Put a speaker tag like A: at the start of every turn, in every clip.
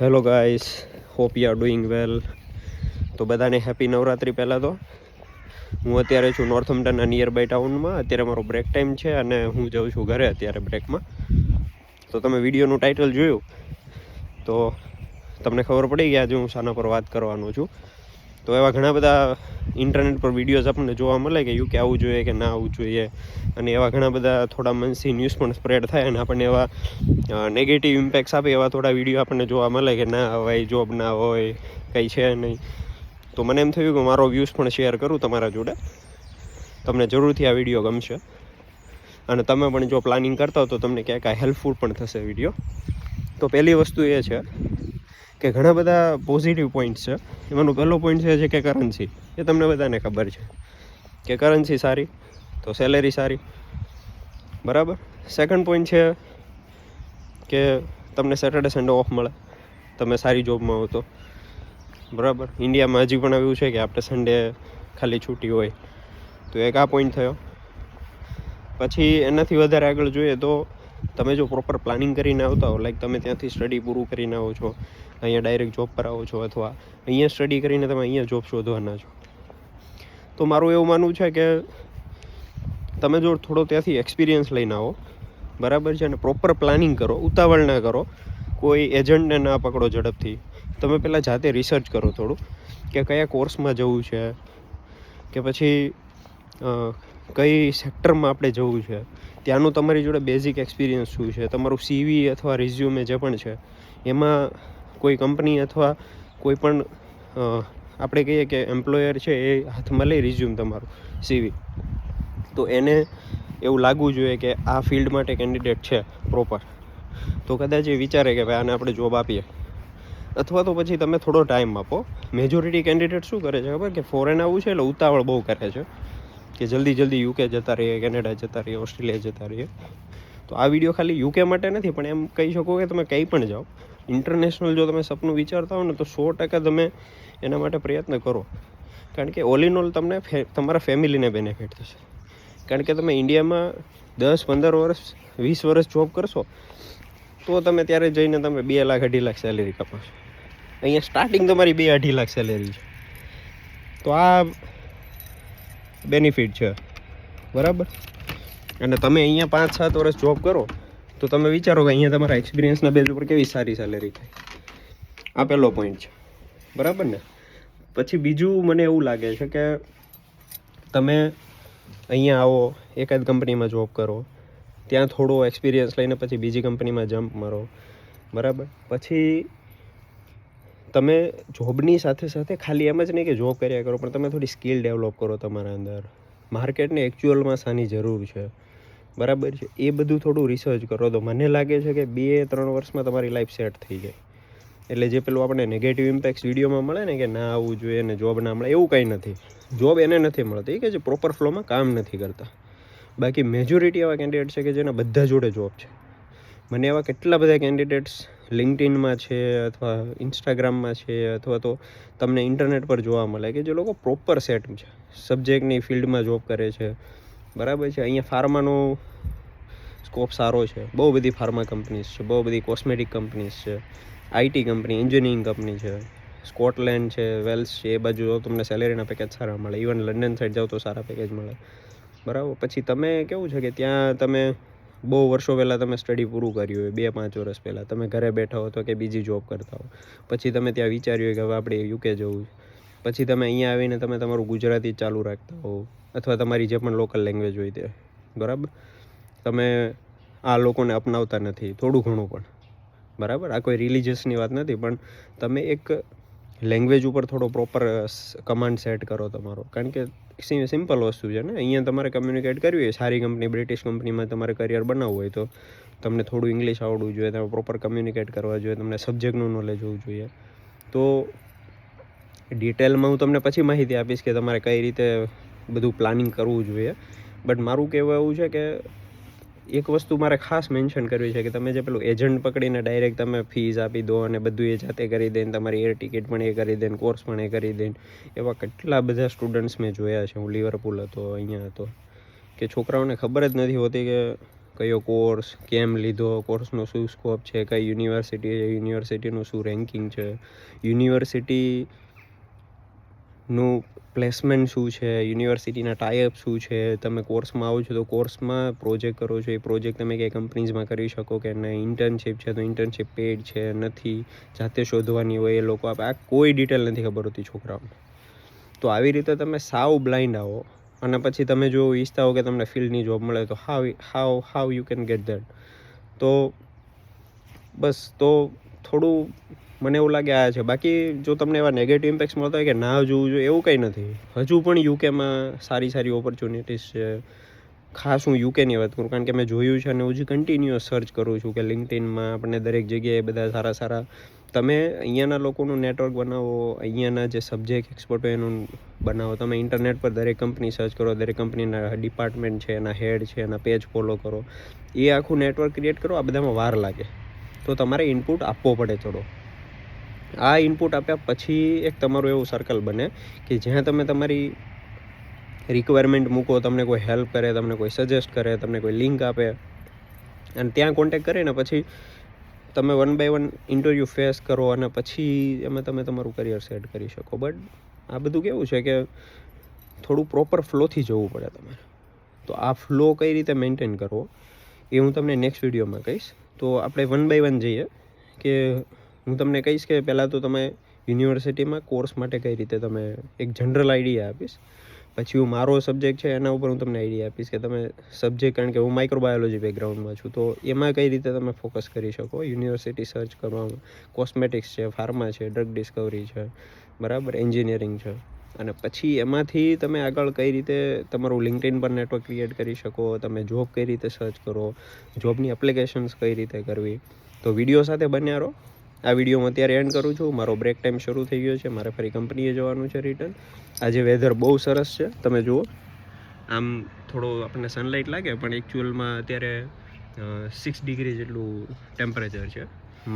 A: Hello guys, hope you are doing વેલ. તો બધાને happy Navratri. પહેલાં તો હું અત્યારે છું નોર્થમ્પ્ટનના નિયર બાય ટાઉનમાં. અત્યારે મારો બ્રેક ટાઈમ છે અને હું જાઉં છું ઘરે અત્યારે બ્રેકમાં. તો તમે વિડીયોનું ટાઇટલ જોયું તો તમને ખબર પડી ગયા આજે હું શાના પર વાત કરવાનો છું. તો એવા ઘણા બધા ઇન્ટરનેટ પર વિડીયોઝ આપણને જોવા મળે કે યુકે આવવું જોઈએ કે ના આવવું જોઈએ, અને એવા ઘણા બધા થોડા મનસી ન્યૂઝ પણ સ્પ્રેડ થાય અને આપણને એવા નેગેટિવ ઇમ્પેક્ટ્સ આપે એવા થોડા વિડીયો આપણને જોવા મળે કે ના હોય, જોબ ના હોય, કંઈ છે નહીં. તો મને એમ થયું કે મારો વ્યૂઝ પણ શેર કરું તમારા જોડે. તમને જરૂરથી આ વિડીયો ગમશે અને તમે પણ જો પ્લાનિંગ કરતા હો તો તમને ક્યાંક હેલ્પફુલ પણ થશે વિડીયો. તો પહેલી વસ્તુ એ છે કે ઘણા બધા પોઝિટિવ પોઈન્ટ્સ છે. એમાંનો પહેલો પોઈન્ટ છે કે કરન્સી. એ તમને બધાને ખબર છે કે કરન્સી સારી તો સેલેરી સારી, બરાબર. સેકન્ડ પોઈન્ટ છે કે તમને સેટરડે સન્ડે ઓફ મળે, તમે સારી જોબમાં હો તો, બરાબર. ઇન્ડિયામાં હજી પણ આવ્યું છે કે આપણે સન્ડે ખાલી છૂટી હોય. તો એક આ પોઈન્ટ થયો. પછી એનાથી વધારે આગળ જોઈએ તો તમે જો પ્રોપર પ્લાનિંગ કરીને આવતા હો, લાઈક તમે ત્યાંથી સ્ટડી પૂરું કરીને આવો છો, અહીંયા ડાયરેક્ટ જોબ પર આવો છો, અથવા અહીંયા સ્ટડી કરીને તમે અહીંયા જોબ શોધવાના છો, તો મારું એવું માનવું છે કે તમે જો થોડો ત્યાંથી એક્સપિરિયન્સ લઈને આવો, બરાબર છે, અને પ્રોપર પ્લાનિંગ કરો, ઉતાવળ ના કરો, કોઈ એજન્ટને ના પકડો ઝડપથી. તમે પહેલાં જાતે રિસર્ચ કરો થોડું કે કયા કોર્સમાં જવું છે, કે પછી કઈ સેક્ટરમાં આપણે જવું છે, ત્યાંનું તમારી જોડે બેઝિક એક્સપિરિયન્સ શું છે, તમારું સીવી અથવા રિઝ્યુમે જે પણ છે એમાં કોઈ કંપની અથવા કોઈ પણ આપણે કહીએ કે એમ્પ્લોયર છે એ હાથમાં લઈ રિઝ્યુમ તમારું સીવી, તો એને એવું લાગવું જોઈએ કે આ ફિલ્ડ માટે કેન્ડિડેટ છે પ્રોપર. તો કદાચ એ વિચારે કે ભાઈ આને આપણે જોબ આપીએ. અથવા તો પછી તમે થોડો ટાઈમ આપો. મેજોરિટી કેન્ડિડેટ શું કરે છે ખબર, કે ફોરેન આવવું છે એટલે ઉતાવળ બહુ કરે છે કે જલ્દી જલ્દી યુકે જતા રહીએ, કેનેડા જતા રહીએ, ઓસ્ટ્રેલિયા જતા રહીએ. તો આ વિડીયો ખાલી યુકે માટે નથી, પણ એમ કહી શકો કે તમે કંઈ પણ જાઓ ઇન્ટરનેશનલ, જો તમે સપનું વિચારતા હો ને તો 100% તમે એના માટે પ્રયત્ન કરો. કારણ કે ઓલ ઇન ઓલ તમને તમારા ફેમિલીને બેનિફિટ થશે. કારણ કે તમે ઇન્ડિયામાં 10-15 વર્ષ 20 વર્ષ જોબ કરશો તો તમે ત્યારે જઈને તમે 2 લાખ 2.5 લાખ સેલેરી કપાશો. અહીંયા સ્ટાર્ટિંગ તમારી 2-2.5 લાખ સેલેરી છે. તો આ બેનિફિટ છે, બરાબર. અને તમે અહીંયા 5-7 વર્ષ જોબ કરો તો તમે વિચારો કે અહીંયા તમારા એક્સપિરિયન્સના બેઝ ઉપર કેવી સારી સેલેરી થાય. આ પહેલો પોઈન્ટ છે, બરાબર ને. પછી બીજું મને એવું લાગે છે કે તમે અહીંયા આવો, એકાદ કંપનીમાં જોબ કરો, ત્યાં થોડો એક્સપિરિયન્સ લઈને પછી બીજી કંપનીમાં જમ્પ મારો, બરાબર. પછી તમે જોબની સાથે સાથે ખાલી એમ જ નહીં કે જોબ કર્યા કરો, પણ તમે થોડી સ્કિલ ડેવલપ કરો તમારા અંદર. માર્કેટને એકચ્યુઅલમાં શાની જરૂર છે, બરાબર છે, એ બધું થોડું રિસર્ચ કરો. તો મને લાગે છે કે 2-3 વર્ષમાં તમારી લાઈફ સેટ થઈ જાય. એટલે જે પેલું આપણે નેગેટિવ ઇમ્પેક્ટ્સ વિડીયોમાં મળે ને કે ના આવવું જોઈએ ને જોબ ના મળે, એવું કંઈ નથી. જોબ એને નથી મળતી કે જે પ્રોપર ફ્લોમાં કામ નથી કરતા. બાકી મેજોરિટી એવા કેન્ડિડેટ છે કે જેના બધા જોડે જોબ છે. મને એવા કેટલા બધા કેન્ડિડેટ્સ લિંક્ડઇનમાં છે, અથવા ઇન્સ્ટાગ્રામમાં છે, અથવા તો તમને ઇન્ટરનેટ પર જોવા મળે કે જે લોકો પ્રોપર સેટ છે, સબ્જેક્ટની ફિલ્ડમાં જોબ કરે છે, બરાબર છે. અહીંયા ફાર્માનો સ્કોપ સારો છે, બહુ બધી ફાર્મા કંપનીઝ છે, બહુ બધી કોસ્મેટિક કંપનીઝ છે, આઈટી કંપની, એન્જિનિયરિંગ કંપની છે, સ્કોટલેન્ડ છે, વેલ્સ છે, એ બાજુ તમને સેલેરીના પેકેજ સારા મળે. ઇવન લંડન સાઈડ જાઓ તો સારા પેકેજ મળે, બરાબર. પછી તમે કેવું છે કે ત્યાં તમે બહુ વર્ષો પહેલાં તમે સ્ટડી પૂરું કર્યું હોય, 2-5 વર્ષ પહેલાં તમે ઘરે બેઠા હો તો કે બીજી જોબ કરતા હો, પછી તમે ત્યાં વિચાર્યું કે હવે આપણે યુકે જવું, પછી તમે અહીંયા આવીને તમે તમારું ગુજરાતી ચાલુ રાખતા હો, અથવા તમારી જે પણ લોકલ લેંગ્વેજ હોય તે, બરાબર. તમે આ લોકોને અપનાવતા નથી થોડું ઘણું પણ, બરાબર. આ કોઈ રિલિજિયસની વાત નથી, પણ તમે એક લેંગ્વેજ ઉપર થોડો પ્રોપર કમાન્ડ સેટ કરો તમારો. કારણ કે સિમ્પલ વસ્તુ છે ને, અહીંયા તમારે કમ્યુનિકેટ કરવી હોય, સારી કંપની, બ્રિટિશ કંપનીમાં તમારે કરિયર બનાવવું હોય તો તમને થોડું ઇંગ્લિશ આવડવું જોઈએ, તમે પ્રોપર કમ્યુનિકેટ કરવા જોઈએ, તમને સબ્જેક્ટનું નોલેજ હોવું જોઈએ. તો ડિટેલમાં હું તમને પછી માહિતી આપીશ કે તમારે કઈ રીતે બધું પ્લાનિંગ કરવું જોઈએ. બટ મારું કહેવું એવું છે કે એક વસ્તુ મારે ખાસ મેન્શન કરવી છે કે તમે જે પેલું એજન્ટ પકડીને ડાયરેક્ટ તમે ફીસ આપી દો અને બધું એ જાતે કરી દે, તમારી એર ટિકિટ પણ એ કરી દે, કોર્સ પણ એ કરી દે, એવા કેટલા બધા સ્ટુડન્ટ્સ મેં જોયા છે. હું લિવરપૂલ હતો, અહીંયા હતો, કે છોકરાઓને ખબર જ નથી હોતી કે કયો કોર્સ, કેમ લીધો, કોર્સનો શું સ્કોપ છે, કઈ યુનિવર્સિટી છે, યુનિવર્સિટીનું શું રેન્કિંગ છે, યુનિવર્સિટીનું પ્લેસમેન્ટ શું છે, યુનિવર્સિટીના ટાઈઅપ શું છે, તમે કોર્સમાં આવો છો તો કોર્સમાં પ્રોજેક્ટ કરો છો, એ પ્રોજેક્ટ તમે કઈ કંપનીઝમાં કરી શકો કે નહીં, ઇન્ટર્નશીપ છે તો ઇન્ટર્નશીપ પેડ છે નથી, જાતે શોધવાની હોય એ લોકો આપે, આ કોઈ ડિટેલ નથી ખબર હોતી છોકરાઓને. તો આવી રીતે તમે સાવ બ્લાઇન્ડ આવો અને પછી તમે જો ઈચ્છતા હો કે તમને ફિલ્ડની જોબ મળે તો how you can get that. તો બસ તો થોડું મને એવું લાગે આ છે. બાકી જો તમને એવા નેગેટિવ ઇમ્પેક્ટ્સ મળતા હોય કે ના જોવું જોઈએ એવું કંઈ નથી. હજુ પણ યુકેમાં સારી ઓપોર્ચ્યુનિટીઝ છે. ખાસ હું યુકેની વાત કરું કારણ કે મેં જોયું છે અને હું જ કન્ટિન્યુઅસ સર્ચ કરું છું કે લિંક્ડઇનમાં આપણને દરેક જગ્યાએ બધા સારા તમે અહીંયાના લોકોનું નેટવર્ક બનાવો, અહીંયાના જે સબ્જેક્ટ એક્સપર્ટ હોય એનું બનાવો. તમે ઇન્ટરનેટ પર દરેક કંપની સર્ચ કરો, દરેક કંપનીના ડિપાર્ટમેન્ટ છે, એના હેડ છે, એના પેજ ફોલો કરો, એ આખું નેટવર્ક ક્રિએટ કરો. આ બધામાં વાર લાગે તો તમારે ઇનપુટ આપવો પડે થોડો. આ ઇનપુટ આપ્યા પછી એક તમારું એવું સર્કલ બને કે જ્યાં તમે તમારી રિક્વાયરમેન્ટ મૂકો, તમને કોઈ હેલ્પ કરે, તમને કોઈ સજેસ્ટ કરે, તમને કોઈ લિંક આપે અને ત્યાં કોન્ટેક્ટ કરીને પછી તમે 1 by 1 ઇન્ટરવ્યૂ ફેસ કરો અને પછી એમાં તમે તમારું કરિયર સેટ કરી શકો. બટ આ બધું કેવું છે કે થોડું પ્રોપર ફ્લોથી જવું પડે તમારે. તો આ ફ્લો કઈ રીતે મેન્ટેન કરવો એ હું તમને નેક્સ્ટ વિડીયોમાં કહીશ. તો આપણે 1 by 1 જઈએ કે હું તમને કહીશ કે પહેલાં તો તમે યુનિવર્સિટીમાં કોર્સ માટે કઈ રીતે તમે એક જનરલ આઈડિયા આપીશ. પછી હું મારો સબ્જેક્ટ છે એના ઉપર હું તમને આઈડિયા આપીશ કે તમે સબ્જેક્ટ, કારણ કે હું માઇક્રોબાયોલોજી બેકગ્રાઉન્ડમાં છું, તો એમાં કઈ રીતે તમે ફોકસ કરી શકો યુનિવર્સિટી સર્ચ કરવામાં. કોસ્મેટિક્સ છે, ફાર્મા છે, ડ્રગ ડિસ્કવરી છે, બરાબર, એન્જિનિયરિંગ છે. અને પછી એમાંથી તમે આગળ કઈ રીતે તમારું લિંક્ડઇન પર નેટવર્ક ક્રિએટ કરી શકો, તમે જોબ કઈ રીતે સર્ચ કરો, જોબની એપ્લિકેશન્સ કઈ રીતે કરવી. તો વિડીયો સાથે બન્યા રહો. આ વિડીયો હું અત્યારે એન્ડ કરું છું. મારો બ્રેક ટાઈમ શરૂ થઈ ગયો છે, મારે ફરી કંપનીએ જવાનું છે રિટર્ન. આજે વેધર બહુ સરસ છે, તમે જુઓ. આમ થોડો આપણને સનલાઇટ લાગે પણ એકચ્યુઅલમાં અત્યારે 6 ડિગ્રી જેટલું ટેમ્પરેચર છે.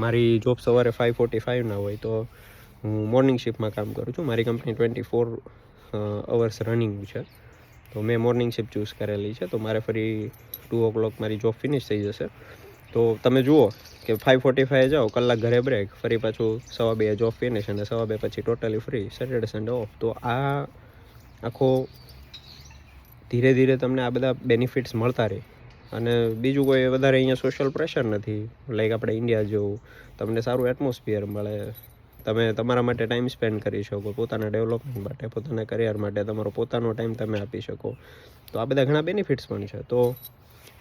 A: મારી જોબ સવારે 5:45 હોય તો હું મોર્નિંગ શિફ્ટમાં કામ કરું છું. મારી કંપની 24 અવર્સ રનિંગ છે, તો મેં મોર્નિંગ શિફ્ટ ચૂઝ કરેલી છે. તો મારે ફરી 2 o'clock મારી જોબ ફિનિશ થઈ જશે. તો તમે જુઓ કે 5:45 જાઓ, કલાક ઘરે બ્રેક, ફરી પાછું 2:15 જોબ ફિનિશ અને 2:15 પછી totally free, Saturday Sunday of. તો આ આખો ધીરે ધીરે તમને આ બધા બેનિફિટ્સ મળતા રહે. અને બીજું કોઈ વધારે અહીંયા સોશિયલ પ્રેશર નથી, લાઈક આપણે ઇન્ડિયા જેવું. તમને સારું એટમોસ્ફિયર મળે, તમે તમારા માટે ટાઈમ સ્પેન્ડ કરી શકો, પોતાના ડેવલપમેન્ટ માટે, પોતાના કરિયર માટે તમારો પોતાનો ટાઈમ તમે આપી શકો. તો આ બધા ઘણા બેનિફિટ્સ પણ છે. તો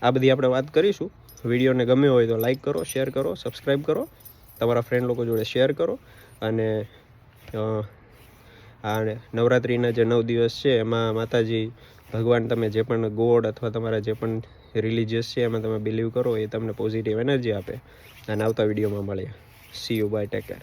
A: આ બધી આપણે વાત કરીશું. વિડીયોને ગમ્યો હોય તો લાઈક કરો, શેર કરો, સબસ્ક્રાઈબ કરો, તમારા ફ્રેન્ડ લોકો જોડે શેર કરો. અને આ નવરાત્રિના જે 9 દિવસ છે એમાં માતાજી ભગવાન, તમે જે પણ ગોડ અથવા તમારા જે પણ રિલિજિયસ છે એમાં તમે બિલીવ કરો, એ તમને પોઝિટિવ એનર્જી આપે. અને આવતા વિડીયોમાં મળીએ. See you, bye, take care.